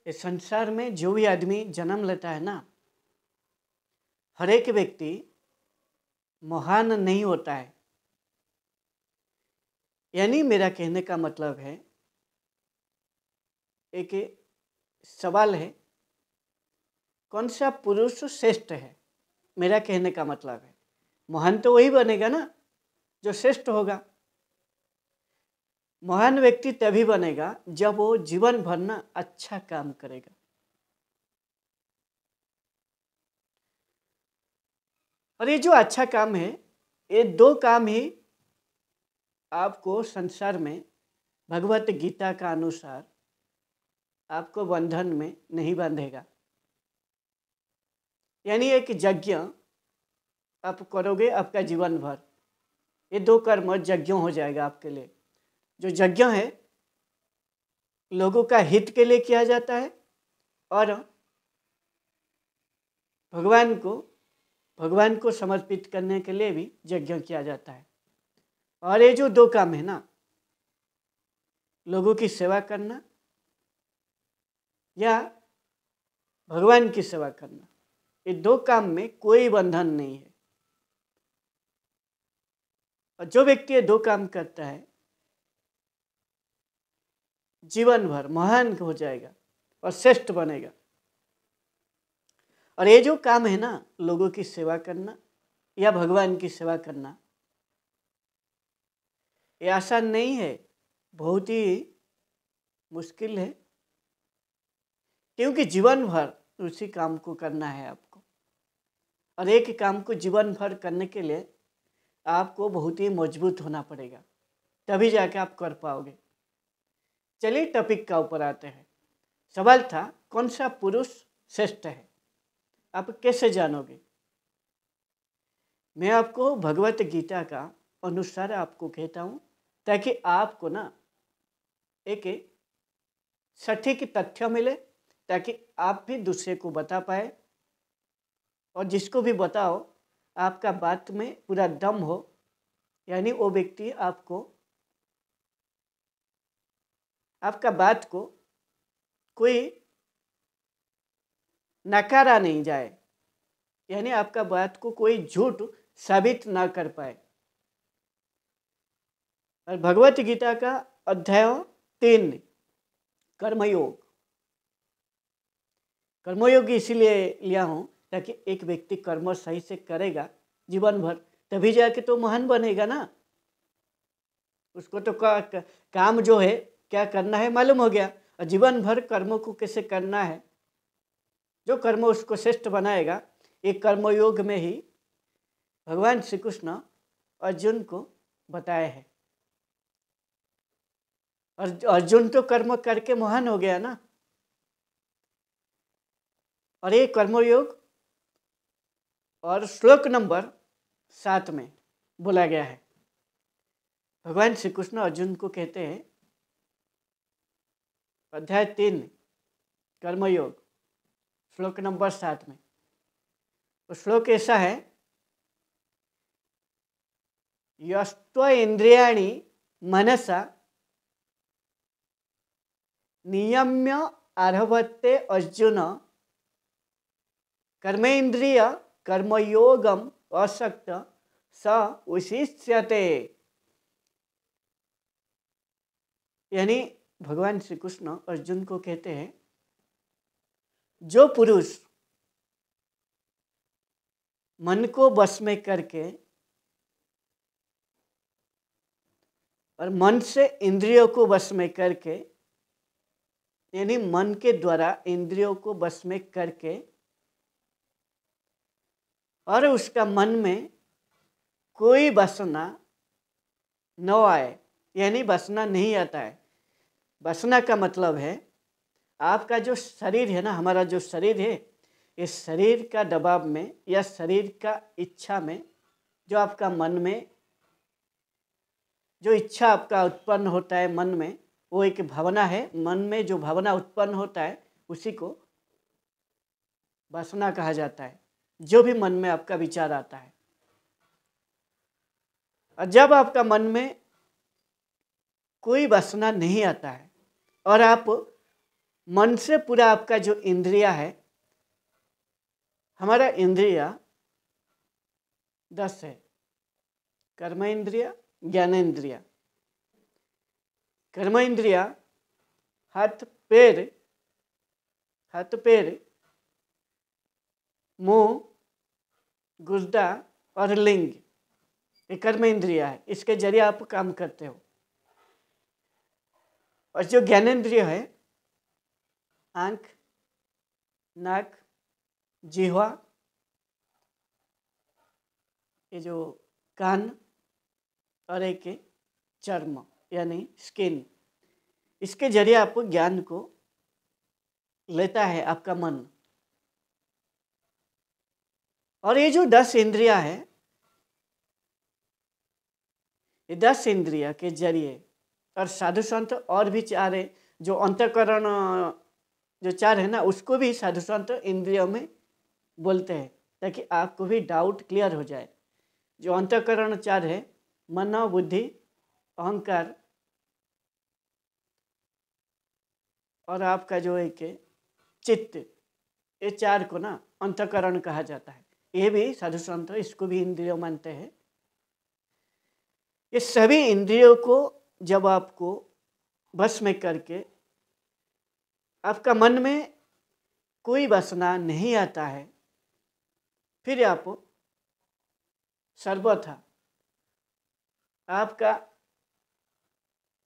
इस संसार में जो भी आदमी जन्म लेता है ना, हर एक व्यक्ति महान नहीं होता है। यानी मेरा कहने का मतलब है, एक सवाल है, कौन सा पुरुष श्रेष्ठ है। मेरा कहने का मतलब है महान तो वही बनेगा ना जो श्रेष्ठ होगा। महान व्यक्ति तभी बनेगा जब वो जीवन भर ना अच्छा काम करेगा। और ये जो अच्छा काम है, ये दो काम ही आपको संसार में भगवत गीता का अनुसार आपको बंधन में नहीं बांधेगा। यानी एक यज्ञ आप करोगे आपका जीवन भर, ये दो कर्म यज्ञ हो जाएगा आपके लिए। जो यज्ञ है लोगों का हित के लिए किया जाता है और भगवान को समर्पित करने के लिए भी यज्ञ किया जाता है। और ये जो दो काम है ना, लोगों की सेवा करना या भगवान की सेवा करना, ये दो काम में कोई बंधन नहीं है। और जो व्यक्ति ये दो काम करता है जीवन भर महान हो जाएगा और श्रेष्ठ बनेगा। और ये जो काम है ना, लोगों की सेवा करना या भगवान की सेवा करना, ये आसान नहीं है, बहुत ही मुश्किल है। क्योंकि जीवन भर उसी काम को करना है आपको। और एक काम को जीवन भर करने के लिए आपको बहुत ही मजबूत होना पड़ेगा, तभी जाके आप कर पाओगे। चलिए टॉपिक का ऊपर आते हैं। सवाल था कौन सा पुरुष श्रेष्ठ है, आप कैसे जानोगे। मैं आपको भगवत गीता का अनुसार आपको कहता हूँ, ताकि आपको ना एक सटीक तथ्य मिले, ताकि आप भी दूसरे को बता पाए और जिसको भी बताओ आपका बात में पूरा दम हो। यानी वो व्यक्ति आपका बात को कोई नकारा नहीं जाए, यानी आपका बात को कोई झूठ साबित ना कर पाए। और भगवत गीता का अध्याय 3 कर्मयोग इसीलिए लिया हूँ ताकि एक व्यक्ति कर्म सही से करेगा जीवन भर, तभी जाके तो महान बनेगा ना। उसको तो काम जो है क्या करना है मालूम हो गया, और जीवन भर कर्मों को कैसे करना है, जो कर्म उसको श्रेष्ठ बनाएगा। एक कर्मयोग में ही भगवान श्री कृष्ण अर्जुन को बताए हैं। और अर्जुन तो कर्म करके महान हो गया ना। और ये कर्मयोग और श्लोक नंबर 7 में बोला गया है। भगवान श्री कृष्ण अर्जुन को कहते हैं, अध्याय 3 कर्मयोग श्लोक नंबर 7 में, तो श्लोक ऐसा है, यस्त्व इंद्रियाणि मनसा नियम्य आरभते अर्जुन कर्मेन्द्रिय कर्मयोगम असक्त स उशिष्यते। यानी भगवान श्री कृष्ण अर्जुन को कहते हैं, जो पुरुष मन को बस में करके और मन से इंद्रियों को बस में करके, यानी मन के द्वारा इंद्रियों को बस में करके, और उसका मन में कोई वासना न आए, यानी वासना नहीं आता है। वासना का मतलब है आपका जो शरीर है ना, हमारा जो शरीर है, इस शरीर का दबाव में या शरीर का इच्छा में, जो आपका मन में जो इच्छा आपका उत्पन्न होता है मन में, वो एक भावना है। मन में जो भावना उत्पन्न होता है उसी को वासना कहा जाता है, जो भी मन में आपका विचार आता है। और जब आपका मन में कोई वासना नहीं आता है और आप मन से पूरा आपका जो इंद्रिया है, हमारा इंद्रिया 10 है। कर्म इंद्रिया, ज्ञान इंद्रिया। कर्म इंद्रिया हाथ पैर, मुंह, गुर्दा और लिंग, ये कर्म इंद्रिया है। इसके जरिए आप काम करते हो। और जो ज्ञानेंद्रिय है, आंख, नाक, जिह्वा, ये जो कान और एक चर्म यानी स्किन, इसके जरिए आप ज्ञान को लेता है आपका मन। और ये जो 10 इंद्रिया है, ये 10 इंद्रिया के जरिए, और साधु संत और भी 4 है, जो अंतःकरण जो 4 है ना, उसको भी साधु संत इंद्रियों में बोलते हैं, ताकि आपको भी डाउट क्लियर हो जाए। जो अंतःकरण 4 है, मन, बुद्धि, अहंकार और आपका जो एक चित्त, ये 4 को ना अंतःकरण कहा जाता है। ये भी साधु संत इसको भी इंद्रियों मानते हैं। ये सभी इंद्रियों को जब आपको बस में करके आपका मन में कोई वासना नहीं आता है, फिर आप सर्वथा आपका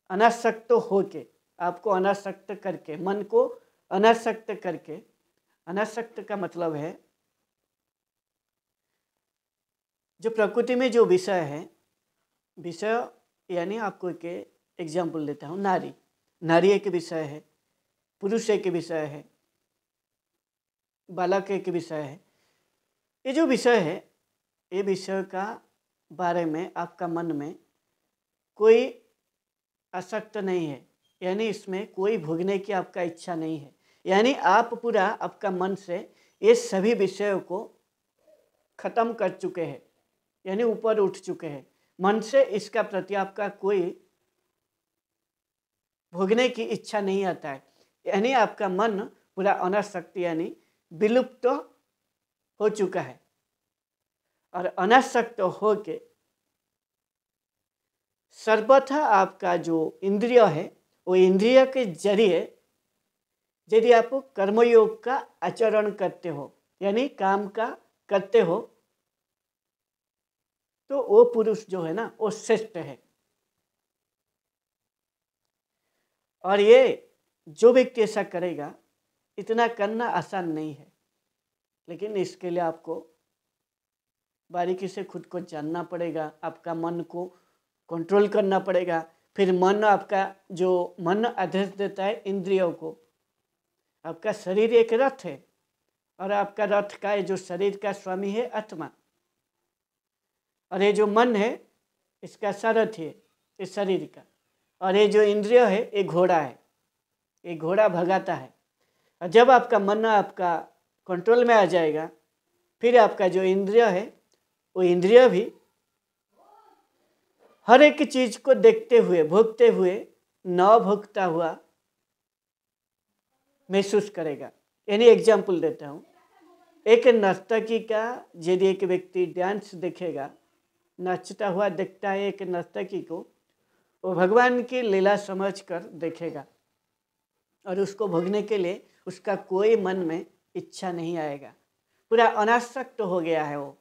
अनासक्त होके, आपको अनासक्त करके, मन को अनासक्त करके, अनासक्त का मतलब है जो प्रकृति में जो विषय है, विषय यानी आपको एक एग्जाम्पल देता हूँ, नारी एक विषय है, पुरुष एक विषय है, बालक एक विषय है। ये जो विषय है, ये विषय का बारे में आपका मन में कोई आसक्त नहीं है, यानी इसमें कोई भोगने की आपका इच्छा नहीं है। यानी आप पूरा आपका मन से ये सभी विषयों को खत्म कर चुके हैं, यानी ऊपर उठ चुके हैं। मन से इसका प्रति आपका कोई भोगने की इच्छा नहीं आता है, यानी आपका मन पूरा अनासक्त यानी विलुप्त हो चुका है। और अनासक्त होके सर्वथा आपका जो इंद्रिय है, वो इंद्रिय के जरिए यदि आप कर्मयोग का आचरण करते हो, यानी काम का करते हो, तो वो पुरुष जो है ना, वो श्रेष्ठ है। और ये जो व्यक्ति ऐसा करेगा, इतना करना आसान नहीं है, लेकिन इसके लिए आपको बारीकी से खुद को जानना पड़ेगा, आपका मन को कंट्रोल करना पड़ेगा। फिर मन, आपका जो मन आदेश देता है इंद्रियों को। आपका शरीर एक रथ है, और आपका रथ का जो शरीर का स्वामी है आत्मा, और ये जो मन है इसका सारथी है इस शरीर का। और ये जो इंद्रिय है, ये घोड़ा है, ये घोड़ा भगाता है। और जब आपका मन आपका कंट्रोल में आ जाएगा, फिर आपका जो इंद्रिय है, वो इंद्रिय भी हर एक चीज को देखते हुए, भोगते हुए, न भोगता हुआ महसूस करेगा। यानी एग्जाम्पल देता हूँ, एक नर्तकी का यदि एक व्यक्ति डांस देखेगा, नाचता हुआ देखता है एक नर्तकी को, वो भगवान की लीला समझकर देखेगा, और उसको भोगने के लिए उसका कोई मन में इच्छा नहीं आएगा, पूरा अनासक्त हो गया है वो।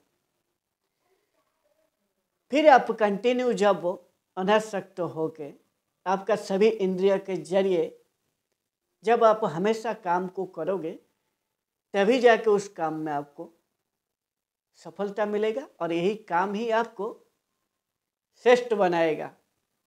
फिर आप कंटिन्यू जब वो अनासक्त होके आपका सभी इंद्रिय के जरिए जब आप हमेशा काम को करोगे, तभी जाके उस काम में आपको सफलता मिलेगा, और यही काम ही आपको श्रेष्ठ बनाएगा।